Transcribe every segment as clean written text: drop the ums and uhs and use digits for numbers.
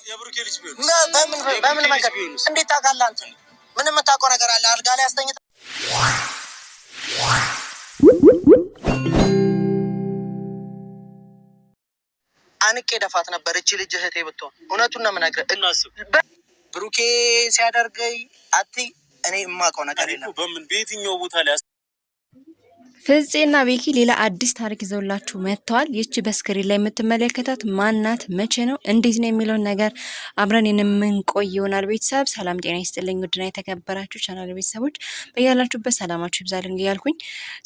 የብሩኬ ልጅ ቢሆን በምን መንገድ እንዴት ታውቃለህ አንተ? ምንም የምታውቀው ነገር አለ? አልጋ ላይ አስተኝተህ አንቄ ደፋት ነበር እቺ ልጅ እህቴ ብትሆን። እውነቱን ነው የምነግርህ። እናስብ ብሩኬ ሲያደርገኝ እኔ የማውቀው ነገር የለም። በምን በየትኛው ቦታ ላይ ፍፄና ቤኪ ሌላ አዲስ ታሪክ ይዘውላችሁ መጥተዋል። ይቺ በስክሪን ላይ የምትመለከታት ማናት? መቼ ነው? እንዴት ነው የሚለውን ነገር አብረን የምንቆይ ይሆናል። ቤተሰብ ሰላም ጤና ይስጥልኝ። ውድና የተከበራችሁ ቻናል ቤተሰቦች በያላችሁበት ሰላማችሁ ይብዛልኝ እያልኩኝ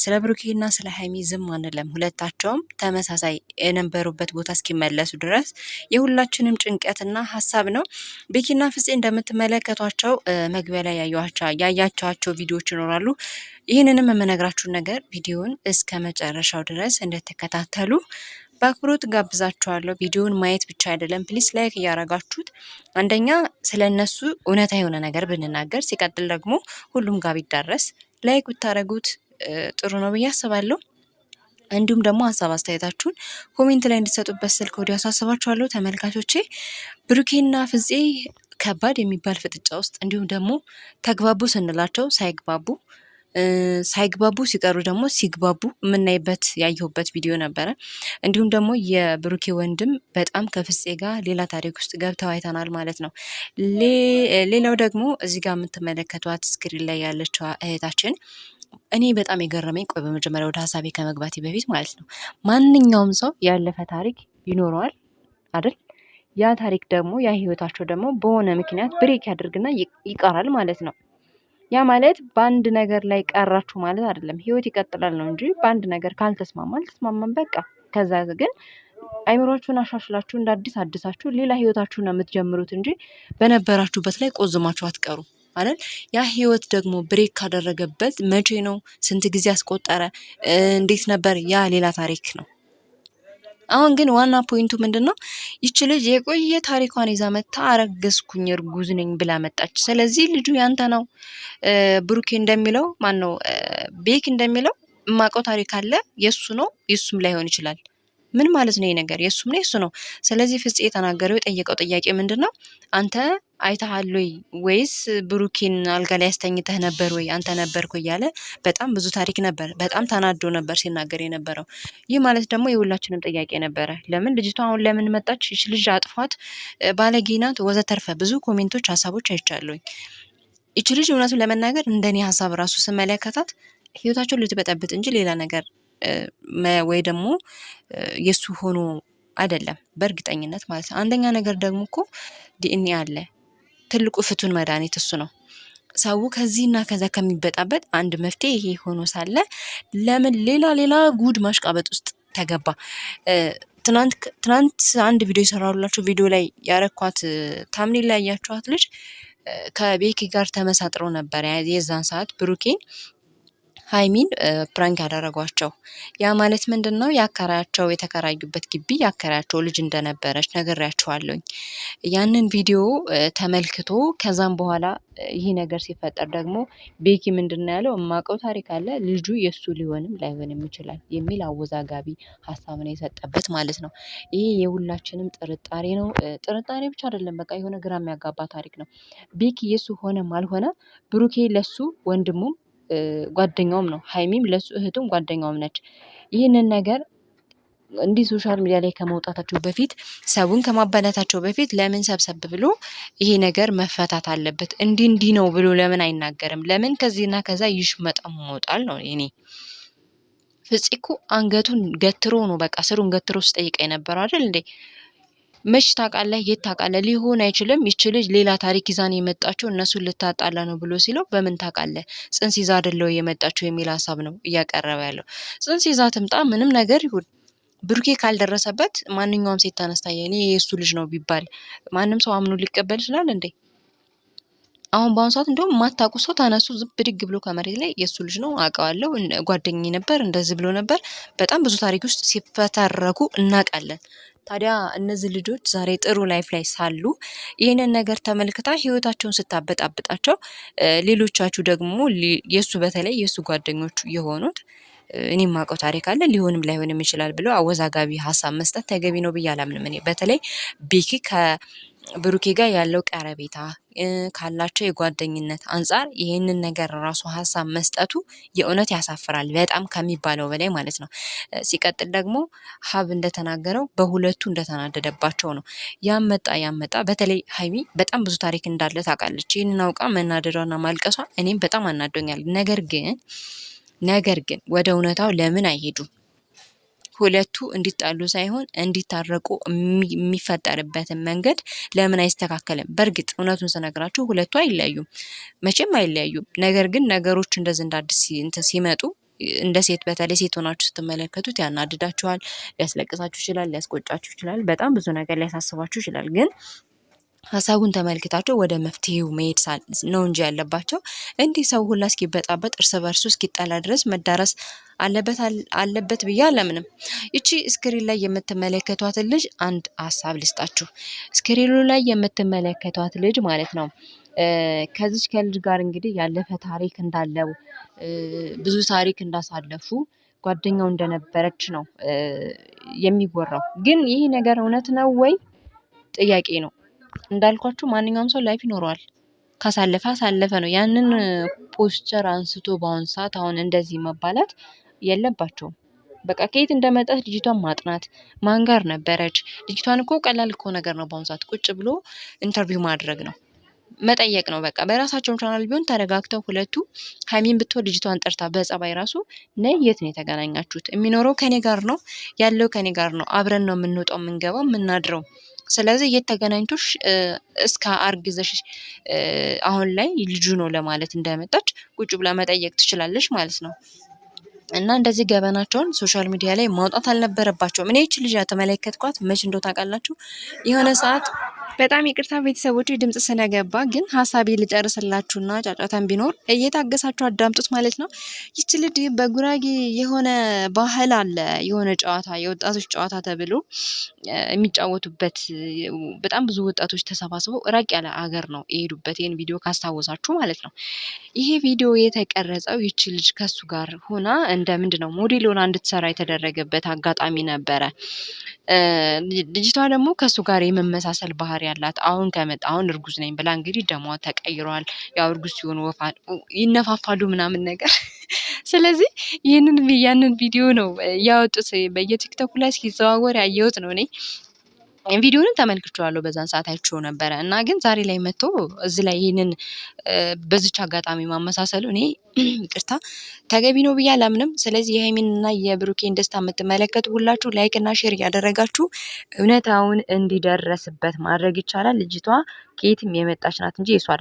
ስለ ብሩኬና ስለ ሀይሚ ዝም አንለም። ሁለታቸውም ተመሳሳይ የነበሩበት ቦታ እስኪመለሱ ድረስ የሁላችንም ጭንቀትና ሀሳብ ነው። ቤኪና ፍፄ እንደምትመለከቷቸው መግቢያ ላይ ያያቸዋቸው ቪዲዮዎች ይኖራሉ። ይህንንም የምነግራችሁን ነገር ቪዲዮውን እስከ መጨረሻው ድረስ እንድትከታተሉ በአክብሮት ጋብዛችኋለሁ። ቪዲዮውን ማየት ብቻ አይደለም፣ ፕሊስ ላይክ እያረጋችሁት አንደኛ ስለነሱ እውነታ የሆነ ነገር ብንናገር፣ ሲቀጥል ደግሞ ሁሉም ጋር ቢዳረስ ላይክ ብታረጉት ጥሩ ነው ብዬ አስባለሁ። እንዲሁም ደግሞ ሀሳብ አስተያየታችሁን ኮሜንት ላይ እንድትሰጡበት ስልክ ወዲያ አሳስባችኋለሁ። ተመልካቾቼ ብሩኬና ፍፄ ከባድ የሚባል ፍጥጫ ውስጥ እንዲሁም ደግሞ ተግባቡ ስንላቸው ሳይግባቡ ሲቀሩ ደግሞ ሲግባቡ የምናይበት ያየሁበት ቪዲዮ ነበረ። እንዲሁም ደግሞ የብሩኬ ወንድም በጣም ከፍፄ ጋር ሌላ ታሪክ ውስጥ ገብተው አይተናል ማለት ነው። ሌላው ደግሞ እዚህ ጋር የምትመለከቷት ስክሪን ላይ ያለችው እህታችን እኔ በጣም የገረመኝ፣ ቆይ በመጀመሪያ ወደ ሀሳቤ ከመግባቴ በፊት ማለት ነው፣ ማንኛውም ሰው ያለፈ ታሪክ ይኖረዋል አይደል? ያ ታሪክ ደግሞ ያ ህይወታቸው ደግሞ በሆነ ምክንያት ብሬክ ያደርግና ይቀራል ማለት ነው። ያ ማለት በአንድ ነገር ላይ ቀራችሁ ማለት አይደለም። ህይወት ይቀጥላል ነው እንጂ በአንድ ነገር ካልተስማማን በቃ። ከዛ ግን አይምሮአችሁን አሻሽላችሁ እንደ አዲሳችሁ ሌላ ህይወታችሁን ነው የምትጀምሩት እንጂ በነበራችሁበት ላይ ቆዝማችሁ አትቀሩ ማለት። ያ ህይወት ደግሞ ብሬክ ካደረገበት መቼ ነው? ስንት ጊዜ አስቆጠረ? እንዴት ነበር? ያ ሌላ ታሪክ ነው። አሁን ግን ዋና ፖይንቱ ምንድነው? ይቺ ልጅ የቆየ ታሪኳን ይዛ መታ አረገዝኩኝ እርጉዝ ነኝ ብላ መጣች። ስለዚህ ልጁ ያንተ ነው። ብሩኬ እንደሚለው ማነው ቤክ እንደሚለው የማውቀው ታሪክ አለ፣ የሱ ነው፣ የሱም ላይሆን ይችላል። ምን ማለት ነው? ይሄ ነገር የሱም ነው የሱ ነው። ስለዚህ ፍፄ የተናገረው የጠየቀው ጥያቄ ምንድነው? አንተ አይተሃል ወይ ወይስ ብሩኬን አልጋ ላይ ያስተኝተህ ነበር ወይ አንተ ነበርኩ እያለ በጣም ብዙ ታሪክ ነበር። በጣም ተናዶ ነበር ሲናገር የነበረው። ይህ ማለት ደግሞ የሁላችንም ጥያቄ ነበረ። ለምን ልጅቷ አሁን ለምን መጣች? ይች ልጅ አጥፏት፣ ባለጌ ናት፣ ወዘተርፈ ብዙ ኮሜንቶች፣ ሀሳቦች አይቻለሁኝ። ይች ልጅ እውነቱን ለመናገር እንደኔ ሀሳብ ራሱ ስመለከታት ህይወታቸውን ልትበጠብጥ እንጂ ሌላ ነገር ወይ ደግሞ የሱ ሆኖ አይደለም በእርግጠኝነት ማለት ነው። አንደኛ ነገር ደግሞ እኮ ዲኤንኤ አለ። ትልቁ ፍቱን መድኃኒት እሱ ነው። ሰው ከዚህና ከዛ ከሚበጣበጥ አንድ መፍትሄ ይሄ ሆኖ ሳለ ለምን ሌላ ጉድ ማሽቃበጥ ውስጥ ተገባ? ትናንት አንድ ቪዲዮ የሰራሁላችሁ ቪዲዮ ላይ ያረኳት ታምኔል ላይ ያያችኋት ልጅ ከቤኪ ጋር ተመሳጥረው ነበር። የዛን ሰዓት ብሩኬን ሀይሚን ፕራንክ ያደረጓቸው። ያ ማለት ምንድነው? ያከራያቸው የተከራዩበት ግቢ ያከራያቸው ልጅ እንደነበረች ነግሬያቸዋለሁኝ። ያንን ቪዲዮ ተመልክቶ ከዛም በኋላ ይህ ነገር ሲፈጠር ደግሞ ቤኪ ምንድነው ያለው? የማውቀው ታሪክ አለ፣ ልጁ የሱ ሊሆንም ላይሆንም ይችላል የሚል አወዛጋቢ ሀሳብ ነው የሰጠበት ማለት ነው። ይሄ የሁላችንም ጥርጣሬ ነው። ጥርጣሬ ብቻ አይደለም፣ በቃ የሆነ ግራ የሚያጋባ ታሪክ ነው። ቤኪ የሱ ሆነም አልሆነ ብሩኬ ለሱ ወንድሙም ጓደኛውም ነው። ሀይሚም ለሱ እህቱም ጓደኛውም ነች። ይህንን ነገር እንዲህ ሶሻል ሚዲያ ላይ ከመውጣታቸው በፊት ሰውን ከማባላታቸው በፊት ለምን ሰብሰብ ብሎ ይሄ ነገር መፈታት አለበት? እንዲህ ነው ብሎ ለምን አይናገርም? ለምን ከዚህና ከዛ ይሽመጠሞጣል ነው እኔ። ፍፄ እኮ አንገቱን ገትሮ ነው በቃ ስሩን ገትሮ ሲጠይቅ የነበረው አይደል እንዴ? መች ታውቃለህ? የት ታውቃለህ? ሊሆን አይችልም። ይች ልጅ ሌላ ታሪክ ይዛን የመጣችው እነሱን ልታጣላ ነው ብሎ ሲለው በምን ታውቃለህ? ጽንስ ይዛ አይደለው የመጣችው የሚል ሀሳብ ነው እያቀረበ ያለው። ጽንስ ይዛ ትምጣ ምንም ነገር ይሁን፣ ብሩኬ ካልደረሰበት ማንኛውም ሴት ተነስታ የኔ የእሱ ልጅ ነው ቢባል ማንም ሰው አምኖ ሊቀበል ይችላል እንዴ? አሁን በአሁኑ ሰዓት እንደውም የማታውቁ ሰው ተነሱ ዝም ብድግ ብሎ ከመሬት ላይ የእሱ ልጅ ነው አውቀዋለሁ፣ ጓደኛዬ ነበር፣ እንደዚህ ብሎ ነበር። በጣም ብዙ ታሪክ ውስጥ ሲፈተረኩ እናውቃለን። ታዲያ እነዚህ ልጆች ዛሬ ጥሩ ላይፍ ላይ ሳሉ ይህንን ነገር ተመልክታ ህይወታቸውን ስታበጣብጣቸው፣ ሌሎቻችሁ ደግሞ የሱ በተለይ የሱ ጓደኞቹ የሆኑት እኔ ማውቀው ታሪክ አለ ሊሆንም ላይሆንም ይችላል ብለው አወዛጋቢ ሀሳብ መስጠት ተገቢ ነው ብዬ አላምንም። እኔ በተለይ ቤኪ ብሩኬ ጋር ያለው ቀረቤታ ካላቸው የጓደኝነት አንጻር ይህንን ነገር ራሱ ሀሳብ መስጠቱ የእውነት ያሳፍራል፣ በጣም ከሚባለው በላይ ማለት ነው። ሲቀጥል ደግሞ ሀብ እንደተናገረው በሁለቱ እንደተናደደባቸው ነው። ያመጣ በተለይ ሀይሚ በጣም ብዙ ታሪክ እንዳለ ታውቃለች። ይህንን አውቃ መናደዷና ማልቀሷ እኔም በጣም አናዶኛል። ነገር ግን ወደ እውነታው ለምን አይሄዱም? ሁለቱ እንዲጣሉ ሳይሆን እንዲታረቁ የሚፈጠርበትን መንገድ ለምን አይስተካከልም? በእርግጥ እውነቱን ስነግራችሁ ሁለቱ አይለያዩም፣ መቼም አይለያዩም። ነገር ግን ነገሮች እንደዚህ እንዳዲስ ሲመጡ እንደ ሴት በተለይ ሴት ሆናችሁ ስትመለከቱት ያናድዳችኋል፣ ሊያስለቅሳችሁ ይችላል፣ ሊያስቆጫችሁ ይችላል፣ በጣም ብዙ ነገር ሊያሳስባችሁ ይችላል። ግን ሀሳቡን ተመልክታቸው ወደ መፍትሄው መሄድ ነው እንጂ ያለባቸው እንዲህ ሰው ሁላ እስኪበጣበጥ እርስ በርሱ እስኪጣላ ድረስ መዳረስ አለበት ብዬ አለምንም። ይቺ ስክሪን ላይ የምትመለከቷትን ልጅ አንድ ሀሳብ ልስጣችሁ። ስክሪኑ ላይ የምትመለከቷት ልጅ ማለት ነው ከዚች ከልጅ ጋር እንግዲህ ያለፈ ታሪክ እንዳለው ብዙ ታሪክ እንዳሳለፉ ጓደኛው እንደነበረች ነው የሚወራው። ግን ይህ ነገር እውነት ነው ወይ ጥያቄ ነው። እንዳልኳችሁ ማንኛውም ሰው ላይፍ ይኖረዋል። ካሳለፈ አሳለፈ ነው። ያንን ፖስቸር አንስቶ በአሁን ሰዓት አሁን እንደዚህ መባላት የለባቸውም። በቃ ከየት እንደመጣች ልጅቷን ማጥናት፣ ማን ጋር ነበረች ልጅቷን እኮ ቀላል እኮ ነገር ነው። በአሁን ሰዓት ቁጭ ብሎ ኢንተርቪው ማድረግ ነው፣ መጠየቅ ነው። በቃ በራሳቸው ቻናል ቢሆን ተረጋግተው ሁለቱ ሀይሚን ብትሆን ልጅቷን ጠርታ በጸባይ ራሱ ነይ፣ የት ነው የተገናኛችሁት? የሚኖረው ከኔ ጋር ነው ያለው፣ ከኔ ጋር ነው፣ አብረን ነው የምንወጣው፣ የምንገባው፣ የምናድረው። ስለዚህ የተገናኝቶሽ እስከ አርግዘሽ አሁን ላይ ልጁ ነው ለማለት እንደመጣች ቁጭ ብላ መጠየቅ ትችላለች ማለት ነው። እና እንደዚህ ገበናቸውን ሶሻል ሚዲያ ላይ ማውጣት አልነበረባቸውም። እኔ ይህች ልጅ ተመለከትኳት መች እንደው ታውቃላችሁ፣ የሆነ ሰዓት በጣም ይቅርታ ቤተሰቦች ድምጽ ስለገባ፣ ግን ሀሳቤ ልጨርስላችሁና ጫጫታን ቢኖር እየታገሳችሁ አዳምጡት ማለት ነው። ይች ልጅ በጉራጌ የሆነ ባህል አለ፣ የሆነ ጨዋታ፣ የወጣቶች ጨዋታ ተብሎ የሚጫወቱበት በጣም ብዙ ወጣቶች ተሰባስበው ራቅ ያለ አገር ነው የሄዱበት። ይህን ቪዲዮ ካስታወሳችሁ ማለት ነው። ይሄ ቪዲዮ የተቀረጸው ይች ልጅ ከሱ ጋር ሆና እንደ ምንድነው ሞዴል ሆና እንድትሰራ የተደረገበት አጋጣሚ ነበረ። ልጅቷ ደግሞ ከሱ ጋር የመመሳሰል ባህሪ ያላት አሁን እርጉዝ ነኝ ብላ እንግዲህ ደሟ ተቀይሯል። ያው እርጉዝ ሲሆኑ ይነፋፋሉ ምናምን ነገር። ስለዚህ ያንን ቪዲዮ ነው ያወጡት። በየቲክቶክ ላይ ሲዘዋወር ያየሁት ነው እኔ። ቪዲዮንም ተመልክቼዋለሁ፣ በዛን ሰዓት አይቼው ነበረ። እና ግን ዛሬ ላይ መጥቶ እዚህ ላይ ይህንን በዚች አጋጣሚ ማመሳሰሉ እኔ ይቅርታ ተገቢ ነው ብዬ አላምንም። ስለዚህ የሀይሚንና የብሩኬን ደስታ የምትመለከቱ ሁላችሁ ላይክ እና ሼር እያደረጋችሁ እውነታውን እንዲደረስበት ማድረግ ይቻላል። ልጅቷ ከየትም የመጣች ናት እንጂ የሷ አይደለም።